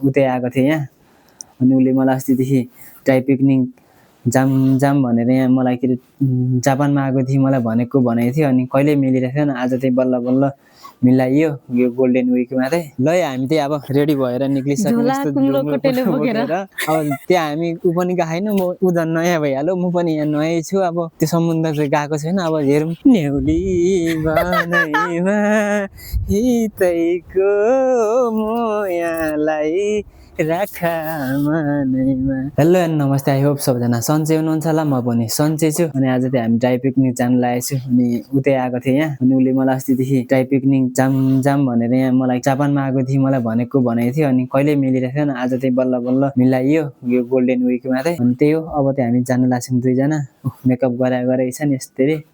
उतै आएको थिएँ यहाँ अनि उसले मलाई अस्तिदेखि टाइ पिकनिक जाम भनेर यहाँ मलाई के अरे जापानमा आएको थिएँ मलाई भनेको भनेको थियो अनि कहिले मिलिरहेको थिएन आज चाहिँ बल्ल बल्ल मिलाइयो यो गोल्डन विकमा चाहिँ ल हामी चाहिँ अब रेडी भएर निक्लिसक्यौँ अब त्यहाँ हामी ऊ पनि गएन म ऊ त नयाँ भइहाल्यो म पनि यहाँ नयाँ छु अब त्यो समुद्र चाहिँ गएको छैन अब हेरौँ न्याउली बनैमा हितैको मोयालाई राखा मनैमा। हेलो एन्ड नमस्ते आई होप सबैजना सन्चै हुनुहुन्छ होला म पनि सन्चै छु अनि आज चाहिँ हामी ड्राई पिकनिक जान लागेको छु अनि उतै आएको थिएँ यहाँ अनि उसले मलाई अस्तिदेखि ड्राई पिकनिक जाम भनेर यहाँ मलाई जापानमा आएको थिएँ मलाई भनेको थियो अनि कहिले मिलिरहेको थिएन आज चाहिँ बल्ल बल्ल मिलाइयो यो गोल्डन विकमा चाहिँ अनि त्यही हो अब चाहिँ हामी जान लाग्छौँ दुईजना मेकअप गराएको छ नि यस्तै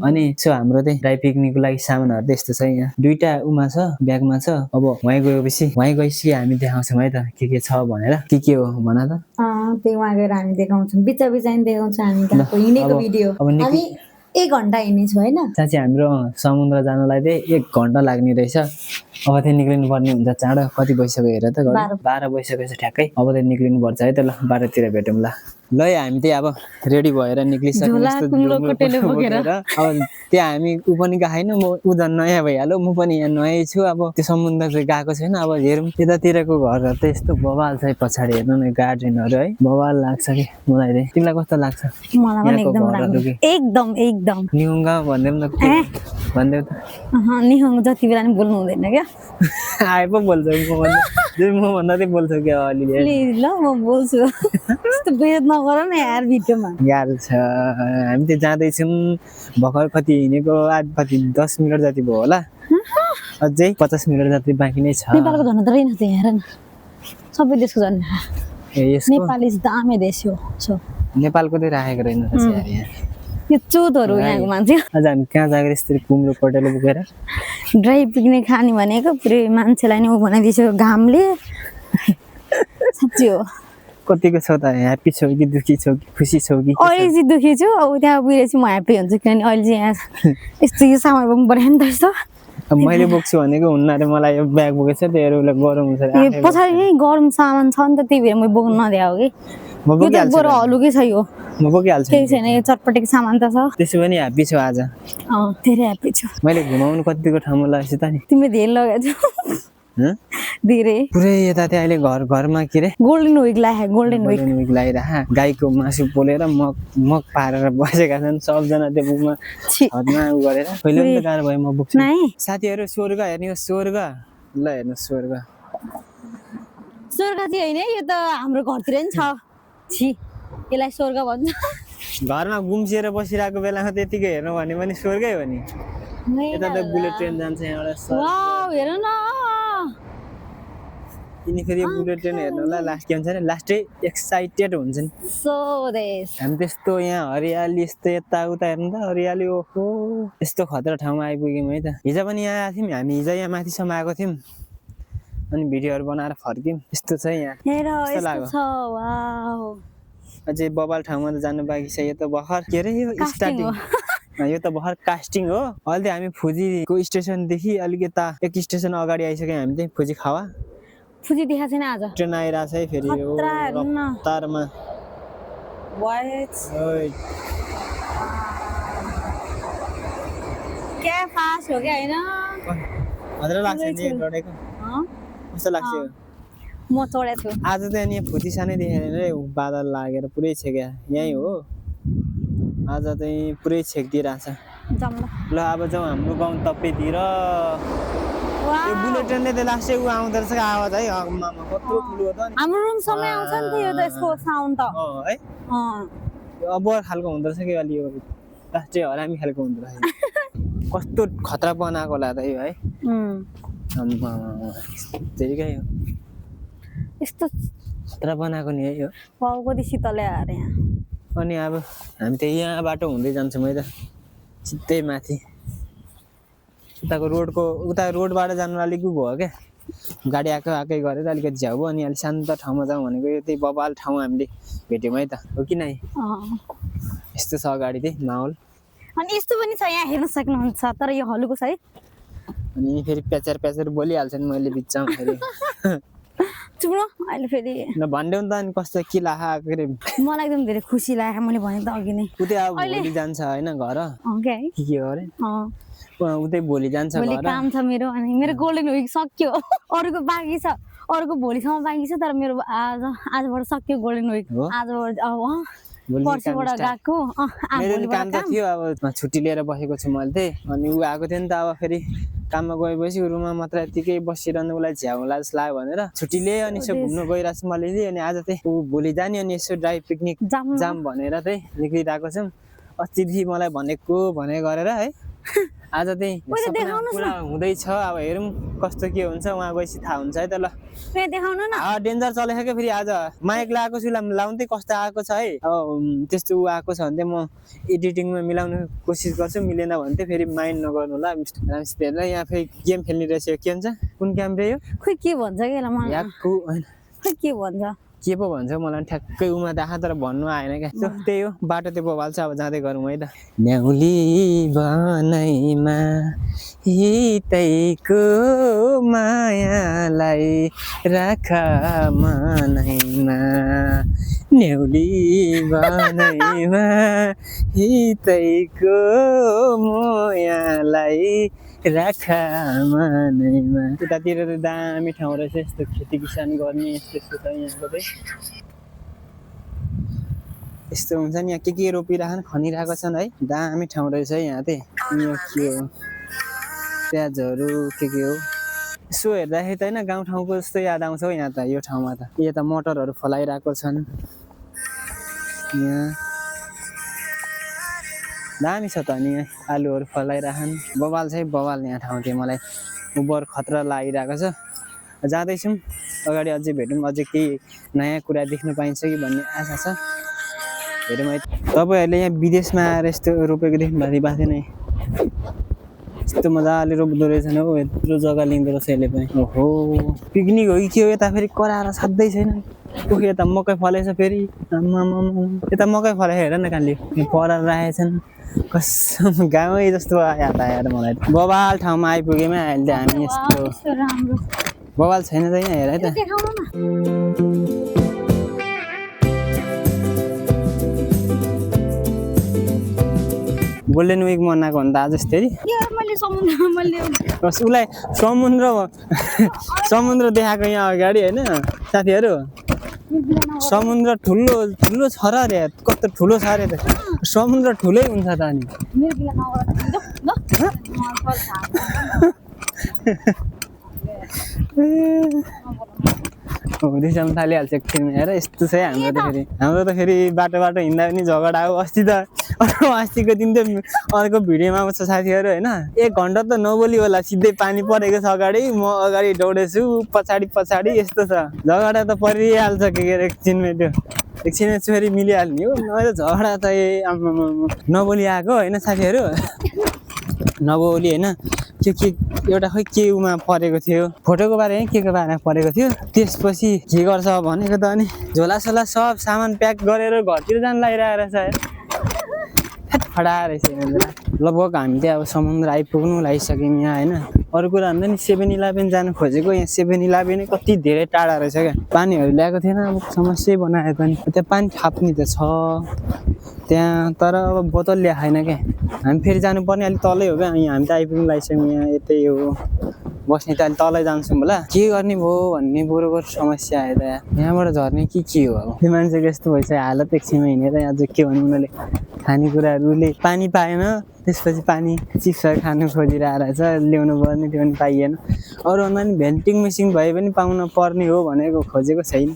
अनि सो हाम्रो चाहिँ ड्राई पिकनिकको लागि सामानहरू त यस्तो छ यहाँ दुईटा उमा छ ब्यागमा छ अब वहीँ गएपछि हामी देखाउँछौँ है त के छ भनेर के हो भन त त्यही वहाँ गएर हामी देखाउँछौँ बिचा नि देखाउँछ हामी गएको हिँडेको भिडियो हामी 1 घन्टा हिँड्नेछौँ होइन साँच्चै हाम्रो समुद्र जानलाई चाहिँ 1 घन्टा लाग्ने रहेछ अब चाहिँ निक्लिनु पर्ने हुन्छ चाँडो कति भइसक्यो हेर त 12 भइसकेको छ ठ्याक्कै अब चाहिँ निक्लिनु पर्छ है त ल 12 तिर भेटौँ ल हामी चाहिँ अब रेडी भएर निक्लिसक्यौँ अब त्यहाँ हामी ऊ पनि गएन म ऊ त नयाँ भइहाल्यो म पनि यहाँ नयाँ छु अब त्यो समुद्र चाहिँ गएको छैन अब हेरौँ यतातिरको घरहरू त यस्तो बवाल छ पछाडि हेर्नु न गार्डनहरू है बवाल लाग्छ कि मलाई चाहिँ तिमीलाई कस्तो लाग्छ एकदम निहुङ्गा भन्दै भन्दै त निहुङ जति बेला नि बोल्नु हुँदैन क्या आए पो बोल्छ म भन्दा चाहिँ बोल्छ क्या अलिअलि ल म बोल्छु त्यस्तो बेइज्जत नगर न यार भिडियोमा गाह्रो छ हामी चाहिँ जाँदैछौँ भर्खर कति हिँडेको 10 मिनट जति भयो होला अझै 50 मिनट जति बाँकी नै छ नेपालको झन् त रहेन त हेर न सबै देशको झन् नेपाली दामी देश हो नेपालको चाहिँ राखेको रहेन यहाँ यो चोतहरू यहाँको मान्छे आज हामी कहाँ जाँगर यस्तरी कुम्रो पटेलो बोकेर ड्राई पिकनिक खाने भनेको पुरै मान्छेलाई नि ऊ बनाइदिएको घामले साँच्चै हो कतिको छौ त ह्याप्पी छौ कि दुखी छौ कि खुसी छौ कि अहिले चाहिँ दुखी छु अब त्यहाँ पुगेर चाहिँ म ह्याप्पी हुन्छु किनभने अहिले चाहिँ यहाँ यस्तो यो सामान बोक्नु पर्यो नि त यस्तो मैले बोक्छु भनेको हुन्न अरे मलाई यो ब्याग बोकेछ त्योहरूलाई गरम हुन्छ पछाडि नै गरम सामान छ नि त त्यही भएर मैले बोक्नु नदिएको कि म बोकिहाल्छु बरु हलुकै छ यो म बोकिहाल्छु केही छैन यो चटपटेको सामान त छ त्यसो पनि ह्याप्पी छु आज धेरै ह्याप्पी छु मैले घुमाउनु कतिको ठाउँमा लगेछु त नि तिमीले धेरै लगाएको छौ धेरै पुरै यता चाहिँ अहिले घरमा के रे गोल्डन विक लगाइरह गाईको मासु पोलेर मग पारेर बसेका छन् सबजना त्यो बुकमा छतमा उ गरेर पहिले पनि त गाह्रो भयो म बोक्छु साथीहरू स्वर्ग हेर्ने हो स्वर्ग ल हेर्नु स्वर्ग चाहिँ होइन यो त हाम्रो घरतिर नि छ छि यसलाई स्वर्ग भन्छ घरमा गुम्सिएर बसिरहेको बेलामा त्यतिकै हेर्नु भने पनि स्वर्गै हो नि यता त बुलेट ट्रेन जान्छ यहाँबाट वाउ हेर न यिनी फेरि बुलेट ट्रेन हेर्नुलाई लास्ट के भन्छ नि लास्टै एक्साइटेड हुन्छ नि हामी त्यस्तो यहाँ हरियाली यस्तो यताउता हेर्नु त हरियाली ओहो यस्तो खतरा ठाउँमा आइपुग्यौँ है त हिजो पनि यहाँ आएको थियौँ हामी हिजो यहाँ माथिसम्म आएको थियौँ अनि भिडियोहरू बनाएर फर्क्यौँ यस्तो छ यहाँ अझै बबाल ठाउँमा त जानु बाँकी छ यो त भर्खर के अरे यो स्टार्टिङ यो त भर्खर कास्टिङ हो अहिले चाहिँ हामी फुजीको स्टेसनदेखि अलिक यता 1 स्टेसन अगाडि आइसक्यौँ हामी चाहिँ फुजी खावा फुजी देखाएको छैन आज ट्रेन आइरहेछ है फेरि रफ्तारमा क्या फास्ट हो क्या हैन मजा लाग्छ नि डडेको कस्तो लाग्छ म चढेको छु आज त नि फुजी सानै देखेन रे बादल लागेर पुरै छेक्या यही हो आज चाहिँ पुरै छेक्दिरहेछ ल अब जाउँ हाम्रो गाउँ तप्पेतिर यो बुलेट ट्रेनले त लास्टै उ आउँदो रहेछ आवाज है मामा कत्रो ठुलो हो त हाम्रो रुम समय आउँछ नि त यो त यसको साउन्ड त है अब खालको हुँदो रहेछ कि अलि यो लास्टै हरामी खालको हुँदो रहेछ कस्तो खतरा बनाएको होला त यो है त्यतिकै हो यस्तो खतरा बनाएको नि है यो कति शीतल आएर यहाँ अनि अब हामी त यहाँ बाटो हुँदै जान्छौँ है त सिधै माथि उता रोडबाट जानु अलिक भयो क्या गाडी आएकै गरेर अलिकति झ्याउ भयो अनि अलिक शान्त ठाउँमा जाउँ भनेको यो त्यही बबाल ठाउँ हामीले भेट्यौँ है त हो कि नै यस्तो छ अगाडि चाहिँ माहौल अनि यस्तो पनि छ यहाँ हेर्न सक्नुहुन्छ तर यो हलुको छ है अनि फेरि प्याचर बोलिहाल्छ नि मैले बिचमा फेरि चुप न अहिले फेरि न भन्देऊ त अनि कस्तो के लाखा के अरे मलाई एकदम धेरै खुसी लाग्यो मैले भने त अघि नै उतै अब भोलि जान्छ होइन घर के है के हो अरे उतै भोलि जान्छ भोलि घर काम छ मेरो अनि मेरो गोल्डन विक सक्यो अरूको बाँकी छ अरूको भोलिसम्म बाँकी छ तर मेरो आजबाट सक्यो गोल्डन विक आजबाट अब पर्सिबाट गएको मेरो काम त थियो अब छुट्टी लिएर बसेको छु मैले त्यही अनि ऊ आएको थियो नि त अब फेरि काममा गएपछि रुममा मात्र यतिकै बसिरहनु उसलाई झ्याउला जस्तो लाग्यो भनेर छुट्टी लिएँ अनि यसो घुम्नु गइरहेको छु मैले अनि आज चाहिँ ऊ भोलि जाने अनि यसो ड्राई पिकनिक जाम भनेर चाहिँ निक्लिरहेको छौँ अस्तिदेखि मलाई भनेको भने गरेर है आज चाहिँ पुरा हुँदैछ अब हेरौँ कस्तो के हुन्छ उहाँ गएपछि थाहा हुन्छ है त ल डेन्जर चलेको क्या फेरि आज माइक लगाएको छु लाउनु कस्तो आएको छ है अब त्यस्तो ऊ आएको छ भने चाहिँ म एडिटिङमा मिलाउने कोसिस गर्छु मिलेन भने चाहिँ फेरि माइन्ड नगर्नु होला रामसित हेरेर यहाँ फेरि गेम खेल्ने रहेछ के भन्छ कुन गेम रे यो खोइ के भन्छ के याकु होइन खोइ के भन्छ के पो भन्छ मलाई ठ्याक्कै उमा देखा तर भन्नु आएन क्या त्यही हो बाटो त्यो बवाल छ अब जाँदै गरौँ है त न्याउली बनैमा हितैको मायालाई राख मनैमा न्याउली बनैमा हितैको मायालाई राख मनैमा उतातिर त दामी ठाउँ रहेछ यस्तो खेती किसान गर्ने यस्तो छ यहाँको चाहिँ यस्तो हुन्छ नि यहाँ के रोपिरहेको खनिरहेको छन् है दामी ठाउँ रहेछ है यहाँ चाहिँ यो के हो प्याजहरू के हो यसो हेर्दाखेरि त होइन गाउँठाउँको जस्तो याद आउँछ हौ यहाँ त यो ठाउँमा त यहाँ त मटरहरू फलाइरहेको छन् यहाँ दामी छ त अनि यहाँ आलुहरू फलाइरहन् बवाल चाहिँ बवाल यहाँ ठाउँ चाहिँ मलाई उबर खतरा लागिरहेको छ जाँदैछौँ अगाडि अझै भेटौँ अझै केही नयाँ कुरा देख्न पाइन्छ कि भन्ने आशा छ हेरौँ है तपाईँहरूले यहाँ विदेशमा आएर यस्तो रोपेको देख्नु भएको थिएन यस्तो मजाले रोप्दो रहेछन् हौ यत्रो जग्गा लिँदो रहेछ यसले पनि ओहो पिकनिक हो कि के हो यता फेरि कराएर साध्यै छैन ओहो यता मकै फलेछ फेरि यता मकै फलेछ हेर न कहाँले पराएर राखेछन् कसम गाउँै जस्तो याद आएर मलाई बवाल ठाउँमा आइपुग्यौँ अहिले त हामी यस्तो बवाल छैन त यहाँ हेर है त गोल्डन विक मनाएको भने त आज यस्तै उसलाई समुद्र देखाएको यहाँ अगाडि होइन साथीहरू समुद्र ठुलो ठुलो छ र अरे कस्तो ठुलो छ अरे त समुद्र ठुलै हुन्छ त अनि रिसाउनु थालिहाल्छ एकछिन हेर यस्तो छ हाम्रो त फेरि बाटो हिँड्दा पनि झगडा हो अस्तिको दिन त अर्को भिडियोमा छ साथीहरू होइन 1 घन्टा त नबोली होला सिधै पानी परेको छ अगाडि म अगाडि दौडेछु पछाडि यस्तो छ झगडा त परिहाल्छ के अरे एकछिनमा फेरि मिलिहाल्ने हो नभए झगडा त नबोली आएको होइन साथीहरू नबोली होइन के एउटा खै के उमा परेको थियो फोटोको बारेमा के को बारेमा परेको थियो त्यसपछि के गर्छ भनेको त अनि झोलासोला सब सामान प्याक गरेर घरतिर जान लागिरहेको रहेछ फडा रहेछ लगभग हामी चाहिँ अब समुद्र आइपुग्नु लागिसक्यौँ यहाँ होइन अरू कुरा भन्दा नि 7-11 जानु खोजेको यहाँ 7-11 कति धेरै टाढा रहेछ क्या पानीहरू ल्याएको थिएन अब समस्या बनायो त नि त्यहाँ पानी थाप्ने त छ त्यहाँ तर अब बोतल ल्याएको छैन क्या हामी फेरि जानुपर्ने अलिक तलै हो क्या यहाँ हामी त आइपुग्नु लागिसक्यौँ यहाँ यतै हो बस्ने त अलिक तलै जान्छौँ होला के गर्ने भयो भन्ने बरोबर समस्या आयो त यहाँबाट झर्ने के हो अब त्यो मान्छेको यस्तो भइसक्यो हालत एकछिनमा हिँडेर अझ के भन्नु उनीहरूले खानेकुराहरूले पानी पाएन त्यसपछि पानी चिप्सहरू खानु खोजिरहेको रहेछ ल्याउनु पर्ने त्यो पनि पाइएन अरू भन्दा पनि भेन्टिङ मेसिन भए पनि पाउन पर्ने हो भनेको खोजेको छैन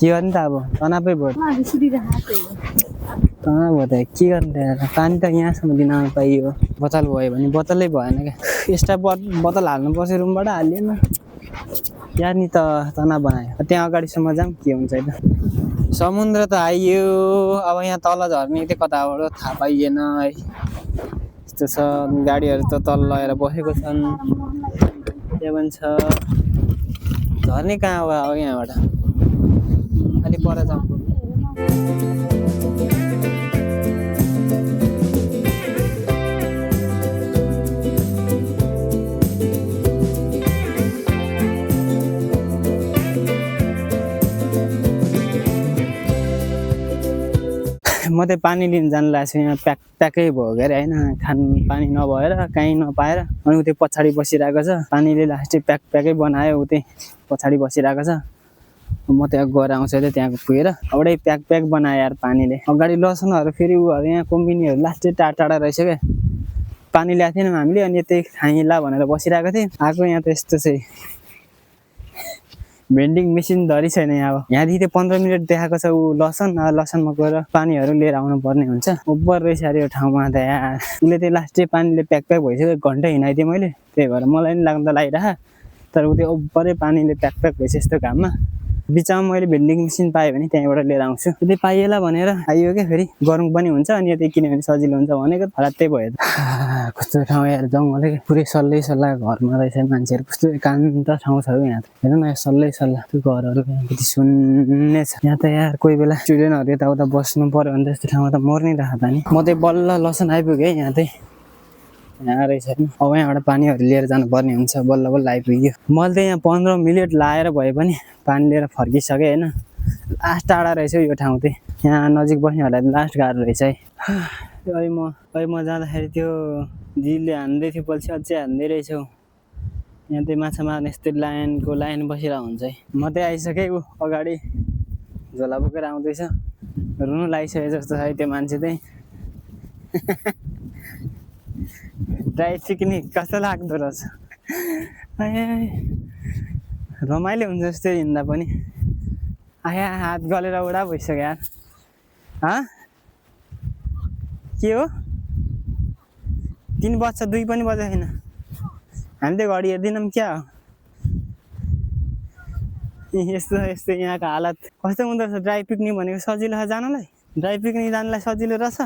के गर्ने त अब तनावै भयो तनाव भयो त के गर्ने पानी त यहाँसम्म दिन पाइयो बोतल भयो भने बोतलै भएन क्या एक्स्ट्रा बोतल हाल्नुपर्छ रुमबाट हालिएन यार नि त तनाव बनायो त्यहाँ अगाडिसम्म जाऊँ के हुन्छ त समुद्र त आइयो अब यहाँ तल झर्ने चाहिँ कताबाट थाहा पाइएन है यस्तो छ गाडीहरू त तल लगेर बसेको छन् त्यहाँ पनि छ झर्ने कहाँ हो अब यहाँबाट अलिक पर जाउँ म चाहिँ पानी लिन जानु लागेको छु यहाँ प्याकै भयो के अरे होइन खानु पानी नभएर कहीँ नपाएर अनि उतै पछाडि बसिरहेको छ पानीले लास्टै प्याकै बनायो उतै पछाडि बसिरहेको छ म त्यहाँ गएर आउँछु अरे त्यहाँ पुगेर एउटै प्याक बनायो यार पानीले अगाडि लसनहरू फेरि उहरू यहाँ कोम्बिनीहरू लास्टै टाढा रहेछ क्या पानी ल्याएको थिएनौँ हामीले अनि यतै खाइला भनेर बसिरहेको थिएँ आएको यहाँ त यस्तो चाहिँ भेन्डिङ मेसिन धरी छैन यहाँ अब यहाँदेखि त्यो 15 मिनट देखाएको छ ऊ लसनमा गएर पानीहरू लिएर आउनु पर्ने हुन्छ ओभर रहेछ अरे यो ठाउँमा त यार उसले चाहिँ लास्टै पानीले प्याक भइसक्यो घन्टा हिँडाइदिएँ मैले त्यही भएर मलाई पनि लाग्नु त लागिरह तर ऊ त्यो ओभरै पानीले प्याक भइसक्यो यस्तो घाममा बिचमा मैले भेन्डिङ मेसिन पाएँ भने त्यहीँबाट लिएर आउँछु त्यही पाइएला भनेर आइयो क्या फेरि गरौँ पनि हुन्छ अनि यतै किन्यो भने सजिलो हुन्छ भनेको हरात्तै भयो कस्तो ठाउँ यार जङ्गलै पुरै सल्लाह घरमा रहेछ मान्छेहरू कस्तो एकान्त ठाउँ छ यहाँ हेर्नु न सल्लाह त्यो घरहरू यहाँपट्टि सुन्ने छ यहाँ त यार कोही बेला स्टुडेन्टहरू यताउता बस्नु पर्यो भने त्यस्तो ठाउँमा त मर्नै राख त नि म चाहिँ बल्ल लसन आइपुगेँ है यहाँ चाहिँ यहाँ रहेछ अब यहाँबाट पानीहरू लिएर जानुपर्ने हुन्छ बल्ल आइपुग्यो मैले त यहाँ 15 मिनट लाएर भए पनि पानी लिएर फर्किसकेँ होइन लास्ट टाढा रहेछ यो ठाउँ चाहिँ यहाँ नजिक बस्नेहरूलाई लास्ट गाह्रो रहेछ है अहिले म जाँदाखेरि त्यो दिदीले हान्दै थियो पछि अझै हान्दै रहेछौ यहाँ चाहिँ माछा मार्ने यस्तो लाइन बसिरहेको हुन्छ है म चाहिँ आइसकेँ ऊ अगाडि झोला बोकेर आउँदैछ रुनु लागिसके जस्तो छ है त्यो मान्छे चाहिँ ड्राई पिकनिक कस्तो लाग्दो रहेछ रमाइलो हुन्छ जस्तो हिँड्दा पनि आया हात गलेर उडा भइसक्यो यार के हो 3 बज्छ 2 पनि बजेको छैन हामी त घडी हेर्दैनौँ क्या हो यस्तो यहाँको हालत कस्तो हुँदो रहेछ ड्राई पिकनिक भनेको सजिलो छ जानलाई ड्राई पिकनिक जानलाई सजिलो रहेछ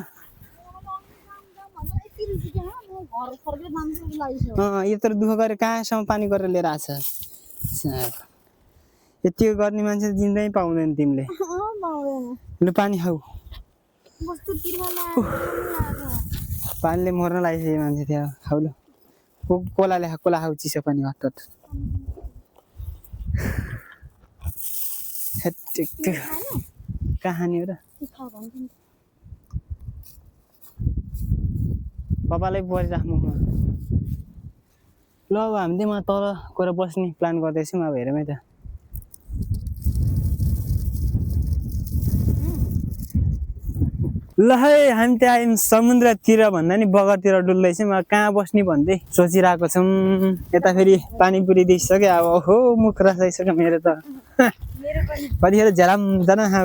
यत्रो दुःख गरेर कहाँसम्म पानी गरेर लिएर आछ यति गर्ने मान्छे जिन्दै पाउँदैन तिमीले लु पानी खाऊ पानीले मर्न लागिसक्यो मान्छे त्यहाँ खाऊ ल कोला खाऊ चिसो पानी हट कहानी हो र पापालाई परिराख्नु ल अब हामी चाहिँ तल गएर बस्ने प्लान गर्दैछौँ अब हेरौँ है त ल है हामी त्यहाँ आयौँ समुद्रतिर भन्दा नि बगरतिर डुल्दैछौँ कहाँ बस्ने भन्दै सोचिरहेको छौँ यता फेरि पानीपुरी दिइसक्यो अब हो मुख रसाइसक्यो मेरो त कतिखेर झ्यालाम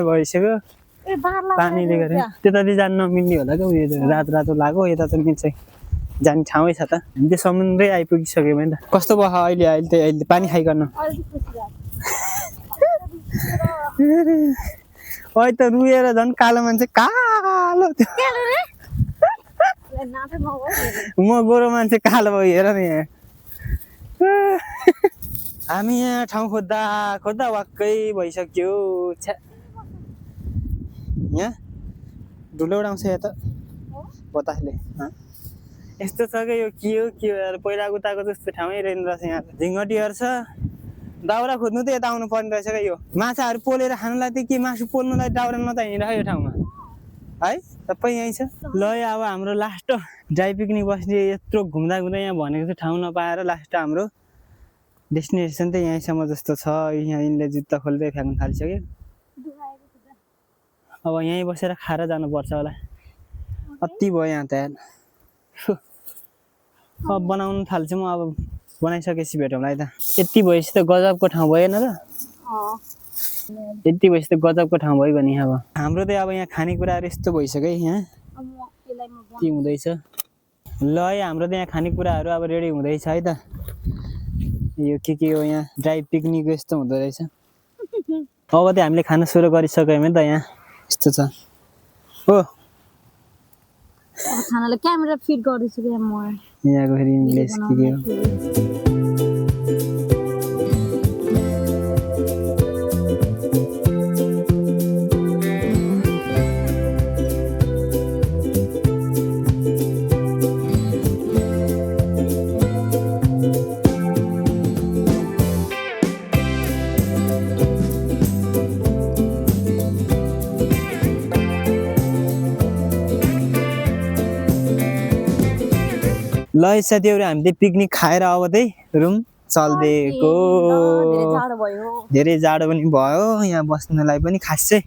भइसक्यो पानीले गर्दा त्यतातिर जानु नमिल्ने होला क्या उयो रातो लाग्यो यता त मिल्छ जाने ठाउँै छ त हामी त्यो समुद्रै आइपुगिसक्यौँ नि त कस्तो भयो अहिले पानी खाइकन अहिले त रुएर झन् कालो मान्छे कालो म गोरो मान्छे कालो भयो हेर न यहाँ हामी यहाँ ठाउँ खोज्दा वाक्कै भइसक्यो यहाँ धुलो उडाउँछ यहाँ त बतासले यस्तो छ क्या यो के हो यार पहिला उताको जस्तो ठाउँै रहेन रहेछ यहाँ झिङ्गटीहरू छ दाउरा खोज्नु त यता आउनु पर्ने रहेछ क्या यो माछाहरू पोलेर खानुलाई त के मासु पोल्नुलाई दाउरा नत हिँडिरहेको यो ठाउँमा है सबै यहीँ छ ल अब हाम्रो लास्ट ड्राई पिकनिक बस्ने यत्रो घुम्दा यहाँ भनेको चाहिँ ठाउँ नपाएर लास्ट हाम्रो डेस्टिनेसन त यहीँसम्म जस्तो छ यहाँ यिनले जुत्ता खोल्दै फ्याँक्न थालिसक्यो अब यहीँ बसेर खाएर जानुपर्छ होला अति भयो यहाँ त यार अब बनाउनु थाल्छु म अब बनाइसकेपछि भेटौँला है त यति भएपछि त गजबको ठाउँ भएन र यति भएपछि त गजबको ठाउँ भइगयो नि अब हाम्रो त अब यहाँ खानेकुराहरू यस्तो भइसक्यो यहाँ के हुँदैछ ल है हाम्रो त यहाँ खानेकुराहरू अब रेडी हुँदैछ है त यो के हो यहाँ ड्राई पिकनिक यस्तो हुँदो रहेछ अब त हामीले खाना सुरु गरिसक्यौँ नि त यहाँ यस्तो छ हो खानाले क्यामेरा फिट गर्दैछु क्या म यहाँको फेरि इङ्ग्लिस के हो ल साथीहरु हामीले पिकनिक खाएर अब चाहिँ रुम चल्दिएको धेरै जाडो पनि भयो यहाँ बस्नलाई पनि खासै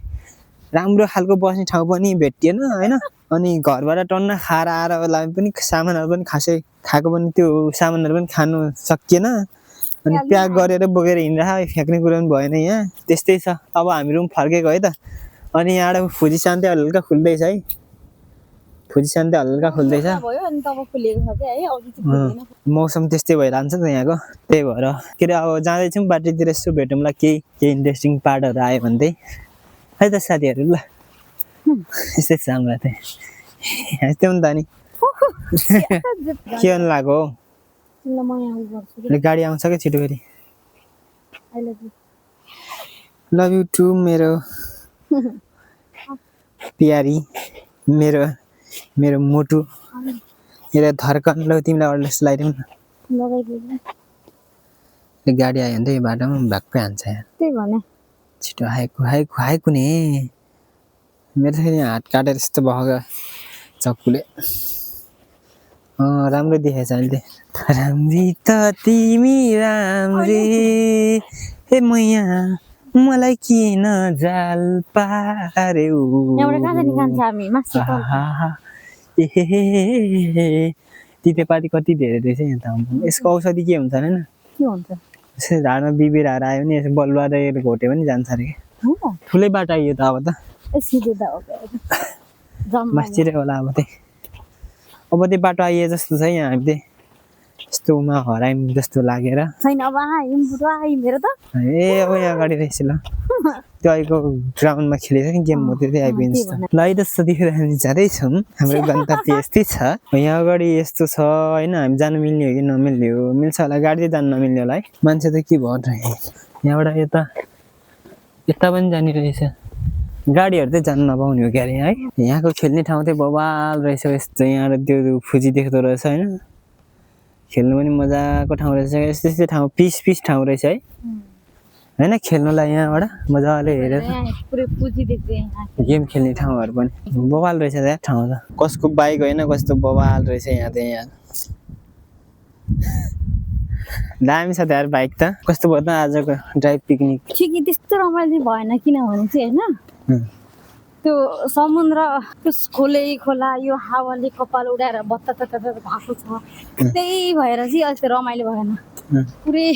राम्रो खालको बस्ने ठाउँ पनि भेटिएन हैन अनि घरबाट टन्न खाएर आएर लागि पनि सामानहरु पनि खासै खाएको पनि त्यो सामानहरु पनि खानु सकिएन अनि प्याक गरेर बोकेर हिँड्दा फ्याक्ने कुरा पनि भएन यहाँ त्यस्तै छ अब हामी रुम फर्केको है त अनि यहाँबाट फुजी शान्ति हल्का खुल्दैछ है फुजी शान्ति हल्का खुल्दैछ मौसम त्यस्तै भइरहन्छ त यहाँको त्यही भएर के अरे अब जाँदैछौँ बाटोतिर यसो भेटौँला केही इन्ट्रेस्टिङ पार्टहरू आयो भने चाहिँ है त साथीहरू ल यस्तै छ हाम्रो चाहिँ यस्तै हो नि त नि के गर्नु लाग्यो हौ गाडी आउँछ क्या छिटो फेरि लभ यु टु मेरो प्यारी मेरो मेरो मोटु मेरो धर्कन ल तिमीलाई अड्रेस लगाइदिउँ न गाडी आयो भने त यो बाटोमा भ्याक्कै हान्छ यार त्यही भने छिटो आएको नि मेरो फेरि हात काटेर यस्तो भएको चक्कुले राम्रो देखेछ अहिले राम्री त तिमी राम्री हे मैया मलाई किन जाल पार्यौ तितेपाती कति धेरै रहेछ यहाँ त यसको औषधि के हुन्छ हैन यसो झाडमा बिबिराहरू आयो भने यसो बलुवा घोट्यो पनि जान्छ अरे क्या ठुलै बाटो आइयो त अब त मास्टिरै होला अब त्यो बाटो आइए जस्तो छ यहाँ हामीले यस्तोमा हरायौँ जस्तो लागेर ए अब यहाँ अगाडि रहेछ ल त्यो अहिलेको ग्राउन्डमा खेलेको नि गेम हो त्यो चाहिँ आइपुग्छ ल है त साथीहरू हामी जाँदैछौँ हाम्रो गन्तव्य यस्तै छ यहाँ अगाडि यस्तो छ होइन हामी जानु मिल्ने हो कि नमिल्ने हो मिल्छ होला गाडी चाहिँ जानु नमिल्ने होला है मान्छे त के भयो यहाँबाट यता पनि जाने रहेछ गाडीहरू चाहिँ जानु नपाउने हो क्यारे है यहाँको खेल्ने ठाउँ चाहिँ बवाल रहेछ यस्तो यहाँ त्यो फुजी देख्दो रहेछ होइन खेल्नु पनि मजाको ठाउँ रहेछ यस्तो यस्तो ठाउँ पिस ठाउँ रहेछ है होइन खेल्नुलाई यहाँबाट मजाले हेरेर गेम खेल्ने ठाउँहरू पनि बवाल रहेछ यहाँ ठाउँ त कसको बाइक होइन कस्तो बवाल रहेछ यहाँ त यहाँ दामी छ त यार बाइक त कस्तो भयो त आजको ड्राइभ पिकनिक ठिकै त्यस्तो रमाइलो भएन किनभने चाहिँ होइन त्यो समुद्र खोला यो हावाले कपाल उडाएर बत्ता भएको छ त्यही भएर चाहिँ अलिक रमाइलो भएन पुरै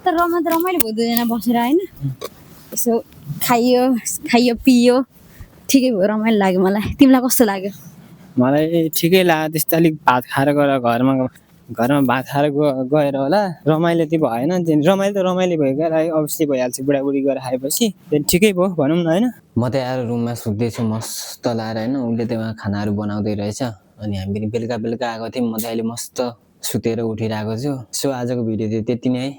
तर रमाइलो भयो दुईजना बसेर होइन यसो खाइयो पियो ठिकै भयो रमाइलो लाग्यो मलाई तिमीलाई कस्तो लाग्यो मलाई ठिकै लाग्यो त्यस्तो अलिक भात खाएर गएर घरमा भात खाएर गएर होला रमाइलो चाहिँ भएन रमाइलो भयो क्या अवश्य भइहाल्छ बुढाबुढी गएर खाएपछि ठिकै भयो भनौँ न होइन म त आएर रुममा सुत्दैछु मस्त लाएर होइन उसले त्यो खानाहरू बनाउँदै रहेछ अनि हामी बेलुका आएको थियौँ म त अहिले मस्त सुतेर उठिरहेको छु सो आजको भिडियो चाहिँ त्यति नै है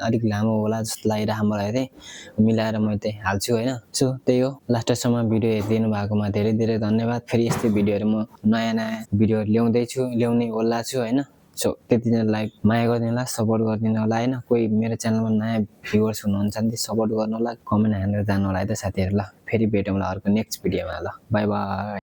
अलिक लामो होला जस्तो लागिरहेको मलाई चाहिँ मिलाएर म चाहिँ हाल्छु होइन सो त्यही हो लास्टसम्म भिडियो हेरिदिनु भएकोमा धेरै धेरै धन्यवाद फेरि यस्तै भिडियोहरू म नयाँ भिडियोहरू ल्याउने होला छु होइन सो त्यतिजनालाई माया गरिदिनु होला सपोर्ट गरिदिनु होला होइन कोही मेरो च्यानलमा नयाँ भ्युवर्स हुनुहुन्छ भने सपोर्ट गर्नु होला कमेन्ट हालेर जानु होला है त साथीहरू ल फेरि भेटौँला अर्को नेक्स्ट भिडियोमा ल बाई बाई